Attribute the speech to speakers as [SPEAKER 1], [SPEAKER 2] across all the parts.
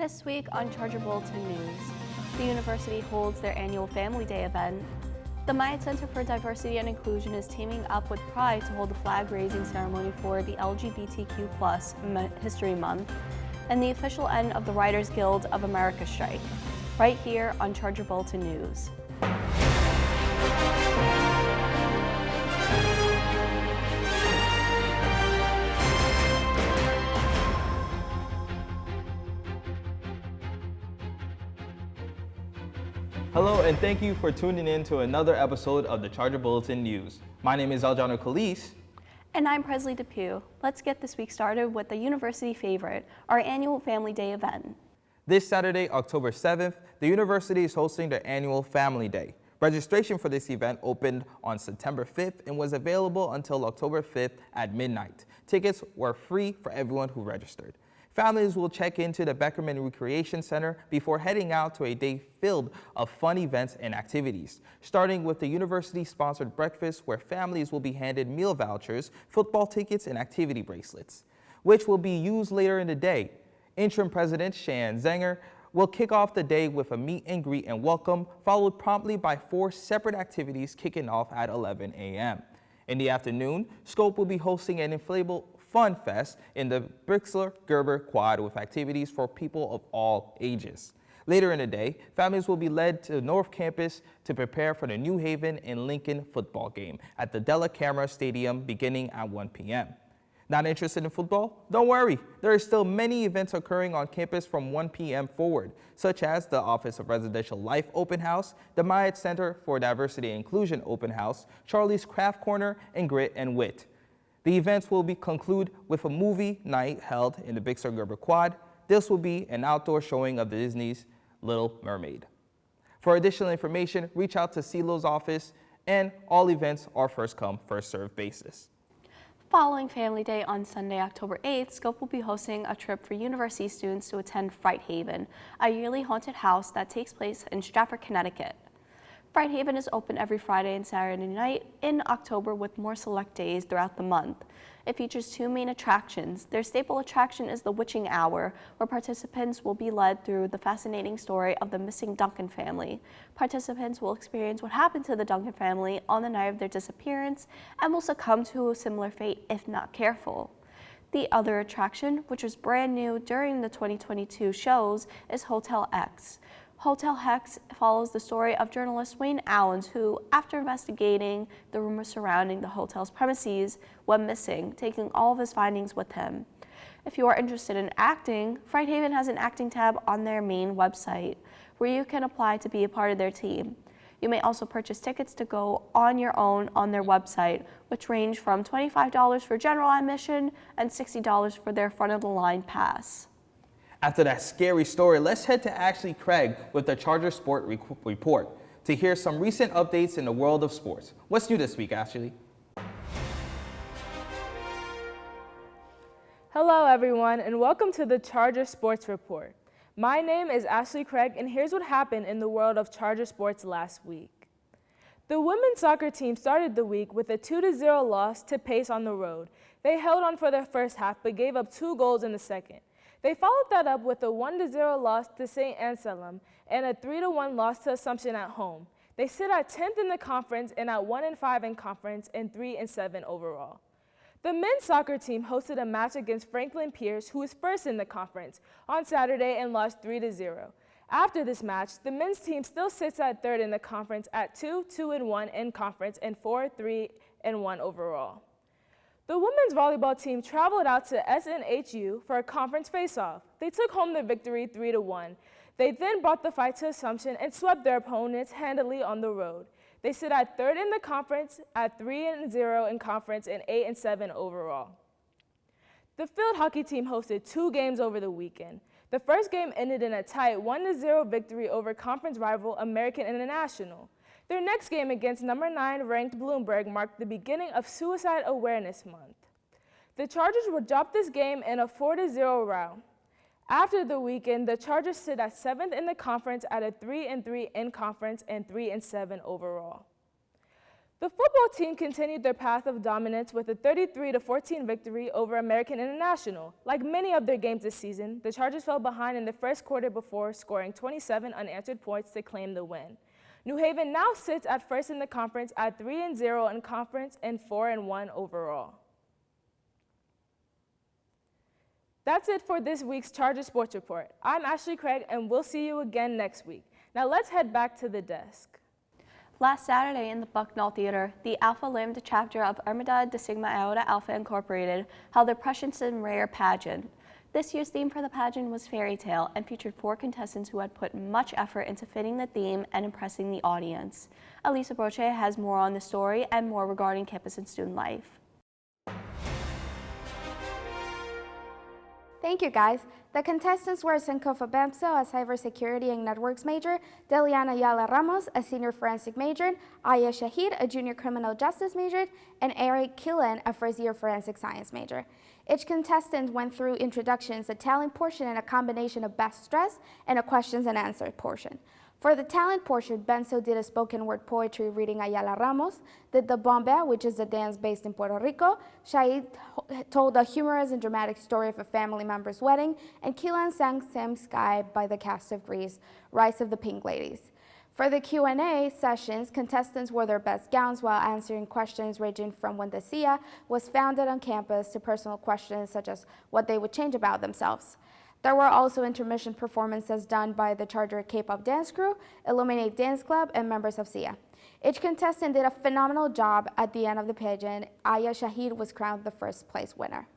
[SPEAKER 1] This week on Charger Bulletin News, the university holds their annual Family Day event. The Myatt Center for Diversity and Inclusion is teaming up with Pride to hold a flag-raising ceremony for the LGBTQ History Month and the official end of the Writers Guild of America strike, right here on Charger Bulletin News.
[SPEAKER 2] Hello and thank you for tuning in to another episode of the Charger Bulletin News. My name is Aljano Khalis.
[SPEAKER 1] And I'm Presley Depew. Let's get this week started with the university favorite, our annual Family Day event.
[SPEAKER 2] This Saturday, October 7th, the university is hosting their annual Family Day. Registration for this event opened on September 5th and was available until October 5th at midnight. Tickets were free for everyone who registered. Families will check into the Beckerman Recreation Center before heading out to a day filled of fun events and activities, starting with the university-sponsored breakfast where families will be handed meal vouchers, football tickets, and activity bracelets, which will be used later in the day. Interim President Shan Zenger will kick off the day with a meet and greet and welcome, followed promptly by 4 separate activities kicking off at 11 a.m. In the afternoon, Scope will be hosting an inflatable Fun Fest in the Bixler-Gerber Quad with activities for people of all ages. Later in the day, families will be led to North Campus to prepare for the New Haven and Lincoln football game at the Della Camera Stadium beginning at 1 p.m. Not interested in football? Don't worry, there are still many events occurring on campus from 1 p.m. forward, such as the Office of Residential Life Open House, the Myatt Center for Diversity and Inclusion Open House, Charlie's Craft Corner, and Grit and Wit. The events will conclude with a movie night held in the Bixler-Gerber Quad. This will be an outdoor showing of Disney's Little Mermaid. For additional information, reach out to CELO's office, and all events are first come, first served basis.
[SPEAKER 1] Following Family Day on Sunday, October 8th, Scope will be hosting a trip for university students to attend Fright Haven, a yearly haunted house that takes place in Stratford, Connecticut. Fright Haven is open every Friday and Saturday night in October with more select days throughout the month. It features 2 main attractions. Their staple attraction is the Witching Hour, where participants will be led through the fascinating story of the missing Duncan family. Participants will experience what happened to the Duncan family on the night of their disappearance and will succumb to a similar fate if not careful. The other attraction, which was brand new during the 2022 shows, is Hotel X. Hotel Hex follows the story of journalist Wayne Allens, who, after investigating the rumors surrounding the hotel's premises, went missing, taking all of his findings with him. If you are interested in acting, Fright Haven has an acting tab on their main website, where you can apply to be a part of their team. You may also purchase tickets to go on your own on their website, which range from $25 for general admission and $60 for their front-of-the-line pass.
[SPEAKER 2] After that scary story, let's head to Ashley Craig with the Charger Sport Report to hear some recent updates in the world of sports. What's new this week, Ashley?
[SPEAKER 3] Hello, everyone, and welcome to the Charger Sports Report. My name is Ashley Craig, and here's what happened in the world of Charger sports last week. The women's soccer team started the week with a 2-0 loss to Pace on the road. They held on for their first half, but gave up 2 goals in the second. They followed that up with a 1-0 loss to St. Anselm and a 3-1 loss to Assumption at home. They sit at 10th in the conference and at 1-5 in conference and 3-7 overall. The men's soccer team hosted a match against Franklin Pierce, who is first in the conference, on Saturday and lost 3-0. After this match, the men's team still sits at 3rd in the conference at 2-1 in conference and 4-3-1 overall. The women's volleyball team traveled out to SNHU for a conference face-off. They took home the victory 3-1. They then brought the fight to Assumption and swept their opponents handily on the road. They sit at 3rd in the conference, at 3-0 in conference, and 8-7 overall. The field hockey team hosted 2 games over the weekend. The first game ended in a tight 1-0 victory over conference rival American International. Their next game against number 9 ranked Bloomberg marked the beginning of Suicide Awareness Month. The Chargers would drop this game in a 4-0 rout. After the weekend, the Chargers sit at 7th in the conference at a 3-3 in conference and 3-7 overall. The football team continued their path of dominance with a 33-14 victory over American International. Like many of their games this season, the Chargers fell behind in the first quarter before scoring 27 unanswered points to claim the win. New Haven now sits at first in the conference at 3-0 in conference and 4-1 overall. That's it for this week's Charger Sports Report. I'm Ashley Craig, and we'll see you again next week. Now let's head back to the desk.
[SPEAKER 1] Last Saturday in the Bucknell Theater, the Alpha Lambda chapter of Hermandad de Sigma Iota Alpha Incorporated held their Precious and Rare pageant. This year's theme for the pageant was fairy tale and featured 4 contestants who had put much effort into fitting the theme and impressing the audience. Elisa Broche has more on the story and more regarding campus and student life.
[SPEAKER 4] Thank you, guys. The contestants were Sankofa Bamso, a cybersecurity and networks major, Deliana Yala Ramos, a senior forensic major, Aya Shahid, a junior criminal justice major, and Eric Killen, a first-year forensic science major. Each contestant went through introductions, a talent portion, and a combination of best dress, and a questions and answers portion. For the talent portion, Benzo did a spoken word poetry reading Ayala Ramos, did the Bombea, which is a dance based in Puerto Rico. Shahid told a humorous and dramatic story of a family member's wedding, and Kilan sang Same Sky by the cast of Grease, Rise of the Pink Ladies. For the Q&A sessions, contestants wore their best gowns while answering questions ranging from when the CIA was founded on campus to personal questions such as what they would change about themselves. There were also intermission performances done by the Charger K-pop dance crew, Illuminate Dance Club, and members of SIA. Each contestant did a phenomenal job. At the end of the pageant, Aya Shahid was crowned the first place winner.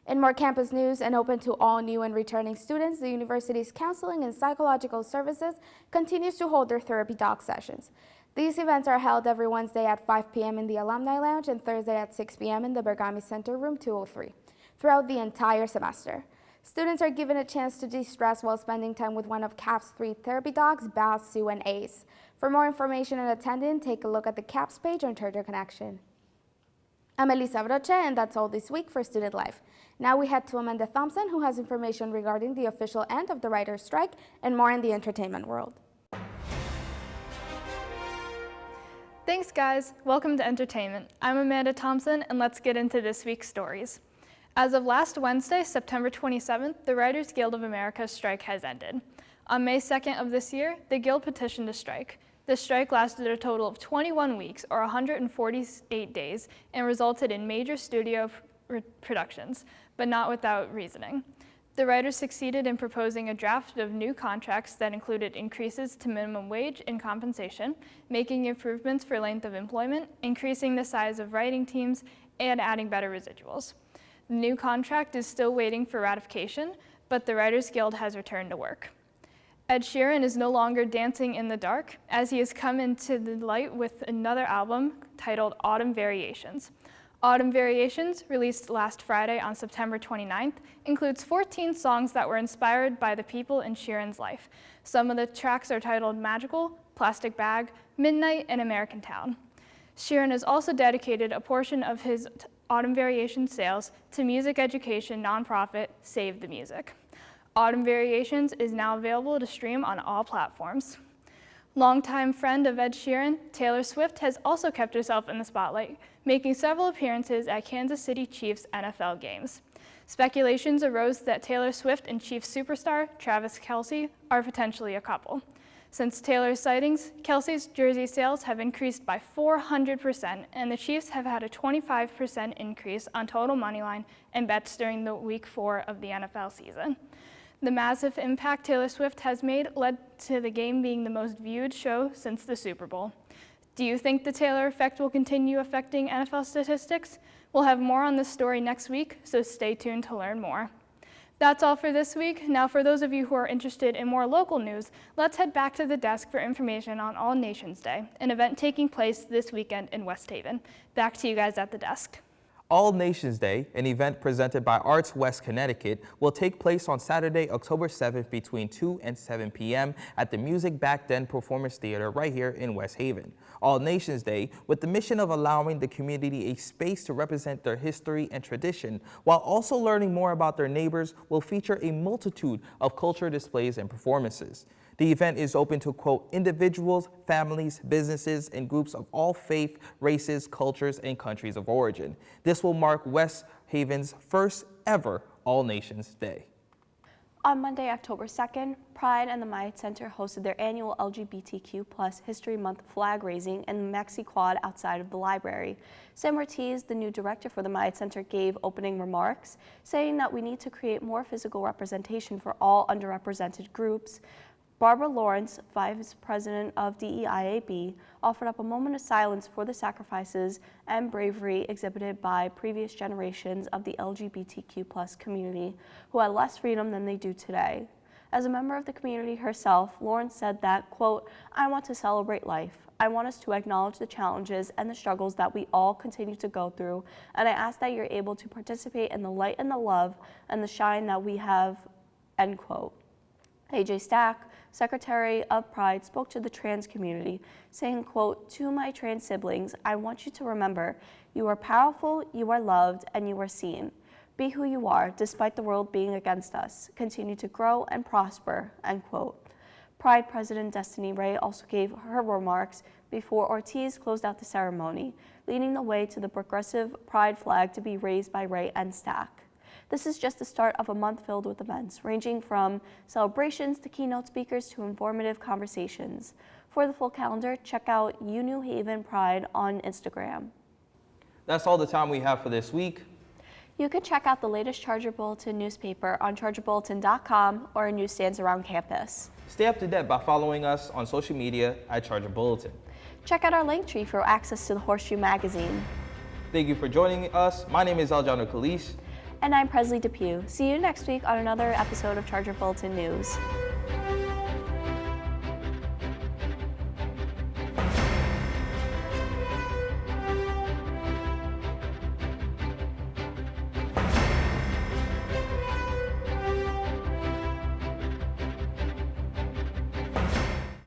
[SPEAKER 4] In more campus news and open to all new and returning students, the university's counseling and psychological services continues to hold their therapy talk sessions. These events are held every Wednesday at 5 p.m. in the Alumni Lounge and Thursday at 6 p.m. in the Bergami Center, room 203, throughout the entire semester. Students are given a chance to de-stress while spending time with one of CAP's 3 therapy dogs, Baz, Sue, and Ace. For more information and attending, take a look at the CAP's page on Charger Connection. I'm Elisa Broche, and that's all this week for Student Life. Now we head to Amanda Thompson, who has information regarding the official end of the writer's strike and more in the entertainment world.
[SPEAKER 5] Thanks, guys. Welcome to Entertainment. I'm Amanda Thompson, and let's get into this week's stories. As of last Wednesday, September 27th, the Writers Guild of America's strike has ended. On May 2nd of this year, the Guild petitioned to strike. The strike lasted a total of 21 weeks, or 148 days, and resulted in major studio productions, but not without reasoning. The writers succeeded in proposing a draft of new contracts that included increases to minimum wage and compensation, making improvements for length of employment, increasing the size of writing teams, and adding better residuals. The new contract is still waiting for ratification, but the Writers Guild has returned to work. Ed Sheeran is no longer dancing in the dark, as he has come into the light with another album titled Autumn Variations. Autumn Variations, released last Friday on September 29th, includes 14 songs that were inspired by the people in Sheeran's life. Some of the tracks are titled Magical, Plastic Bag, Midnight, and American Town. Sheeran has also dedicated a portion of his Autumn Variations sales to music education nonprofit Save the Music. Autumn Variations is now available to stream on all platforms. Longtime friend of Ed Sheeran, Taylor Swift has also kept herself in the spotlight, making several appearances at Kansas City Chiefs NFL games. Speculations arose that Taylor Swift and Chiefs superstar Travis Kelce are potentially a couple. Since Taylor's sightings, Kelce's jersey sales have increased by 400%, and the Chiefs have had a 25% increase on total moneyline and bets during the Week 4 of the NFL season. The massive impact Taylor Swift has made led to the game being the most viewed show since the Super Bowl. Do you think the Taylor effect will continue affecting NFL statistics? We'll have more on this story next week, so stay tuned to learn more. That's all for this week. Now, for those of you who are interested in more local news, let's head back to the desk for information on All Nations Day, an event taking place this weekend in West Haven. Back to you guys at the desk.
[SPEAKER 2] All Nations Day, an event presented by Arts West Connecticut, will take place on Saturday, October 7th between 2 and 7 p.m. at the Music Back Then Performance Theater right here in West Haven. All Nations Day, with the mission of allowing the community a space to represent their history and tradition, while also learning more about their neighbors, will feature a multitude of cultural displays and performances. The event is open to, quote, individuals, families, businesses, and groups of all faith, races, cultures, and countries of origin. This will mark West Haven's first ever All Nations Day.
[SPEAKER 1] On Monday, October 2nd, Pride and the Myatt Center hosted their annual LGBTQ History Month flag raising in the Maxi Quad outside of the library. Sam Ortiz, the new director for the Myatt Center, gave opening remarks, saying that we need to create more physical representation for all underrepresented groups. Barbara Lawrence, Vice President of DEIAB, offered up a moment of silence for the sacrifices and bravery exhibited by previous generations of the LGBTQ community who had less freedom than they do today. As a member of the community herself, Lawrence said that, quote, I want to celebrate life. I want us to acknowledge the challenges and the struggles that we all continue to go through, and I ask that you're able to participate in the light and the love and the shine that we have, end quote. AJ Stack, Secretary of Pride, spoke to the trans community, saying, quote, to my trans siblings, I want you to remember, you are powerful, you are loved, and you are seen. Be who you are, despite the world being against us. Continue to grow and prosper, end quote. Pride President Destiny Ray also gave her remarks before Ortiz closed out the ceremony, leading the way to the progressive Pride flag to be raised by Ray and Stack. This is just the start of a month filled with events, ranging from celebrations to keynote speakers to informative conversations. For the full calendar, check out New Haven Pride on Instagram.
[SPEAKER 2] That's all the time we have for this week.
[SPEAKER 1] You can check out the latest Charger Bulletin newspaper on chargerbulletin.com or in newsstands around campus.
[SPEAKER 2] Stay up to date by following us on social media at Charger Bulletin.
[SPEAKER 1] Check out our link tree for access to the Horseshoe magazine.
[SPEAKER 2] Thank you for joining us. My name is Aljano Kalish.
[SPEAKER 1] And I'm Presley Depew. See you next week on another episode of Charger Bulletin News.